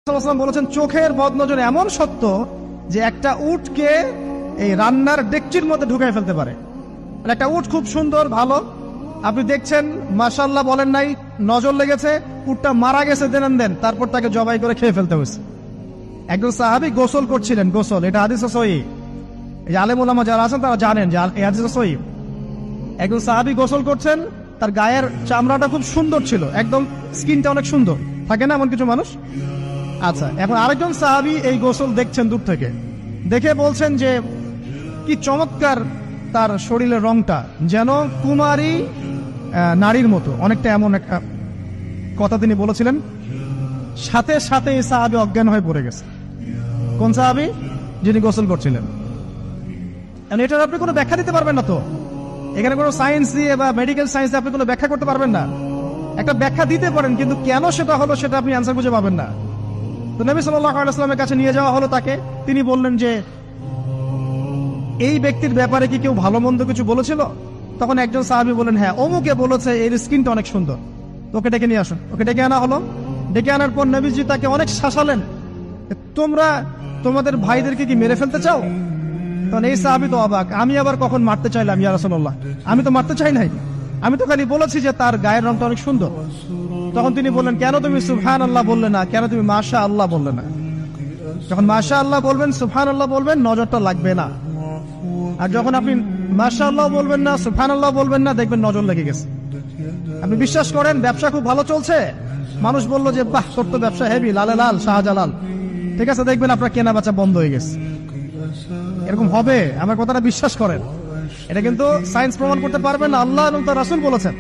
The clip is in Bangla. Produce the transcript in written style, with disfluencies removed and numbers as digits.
রাসূলুল্লাহ বলেছেন চোখের বদনজর এমন সত্য যে একটা উটকে এই রান্নার ডেকচির মধ্যে ঢুকাই ফেলতে পারে। একটা উট খুব সুন্দর ভালো, আপনি দেখছেন মাশাআল্লাহ বলেন নাই, নজর লেগেছে, উটটা মারা গেছে দেন তারপর তাকে জবাই করে খেয়ে ফেলতে হয়েছে। একজন সাহাবী গোসল করছিলেন, গোসল, এটা হাদিসে সহিহ, এই আলেম ওলামা যারা আছেন তারা জানেন যে এই হাদিসে সহিহ। একজন সাহাবী গোসল করছেন, তার গায়ের চামড়াটা খুব সুন্দর ছিল, একদম স্কিনটা অনেক সুন্দর থাকে না এমন কিছু মানুষ। আচ্ছা, এখন আরেকজন সাহাবী এই গোসল দেখছেন দূর থেকে, দেখে বলছেন যে কি চমৎকার তার শরীরের রংটা, যেন কুমারী নারীর মতো, অনেকটা এমন একটা কথা তিনি বলেছিলেন। সাথে সাথে এই সাহাবী অজ্ঞান হয়ে পড়ে গেছে। কোন সাহাবী? যিনি গোসল করছিলেন। এটার আপনি কোনো ব্যাখ্যা দিতে পারবেন না, তো এখানে কোনো সায়েন্স দিয়ে বা মেডিকেল সায়েন্স দিয়ে আপনি কোনো ব্যাখ্যা করতে পারবেন না। একটা ব্যাখ্যা দিতে পারেন, কিন্তু কেন সেটা হলো সেটা আপনি অ্যান্সার খুঁজে পাবেন না। তো নবী সাল্লাল্লাহু আলাইহি ওয়াসাল্লামের কাছে নিয়ে যাওয়া হলো তাকে। তিনি বললেন যে এই ব্যক্তির ব্যাপারে কি কেউ ভালো মন্দ কিছু বলেছিল? তখন একজন সাহাবী বলেন, হ্যাঁ, অমুকে বলেছে এর স্কিনটা অনেক সুন্দর, ওকে ডেকে নিয়ে আসুন। ওকে ডেকে আনা হলো। ডেকে আনার পর নবীজি তাকে অনেক শাসালেন, তোমরা তোমাদের ভাইদেরকে কি মেরে ফেলতে চাও? তখন এই সাহাবী তো অবাক, আমি আবার কখন মারতে চাইলাম ইয়া রাসূলুল্লাহ? আমি তো মারতে চাই নাই, আমি তো খালি বলেছি যে তার গায়ের রংটা অনেক সুন্দর। তখন তিনি বললেন, কেন তুমি সুবহানাল্লাহ বললে না, কেন তুমি মাশাআল্লাহ বললে না? যখন মাশাআল্লাহ বলবেন, সুবহানাল্লাহ বলবেন, নজরটা লাগবে না। আর যখন আপনি মাশাআল্লাহ বলবেন না, সুবহানাল্লাহ বলবেন না, দেখবেন নজর লেগে গেছে। আপনি বিশ্বাস করেন ব্যবসা খুব ভালো চলছে, মানুষ বললো যে বাহ তোর তো ব্যবসা হেভি, লালে লাল শাহজালাল, ঠিক আছে, দেখবেন আপনার কেনা বেচা বন্ধ হয়ে গেছে। এরকম হবে, আমার কথাটা বিশ্বাস করেন। এটা কিন্তু সায়েন্স প্রমাণ করতে পারবেন না, আল্লাহ এবং তার রাসূল বলেছেন।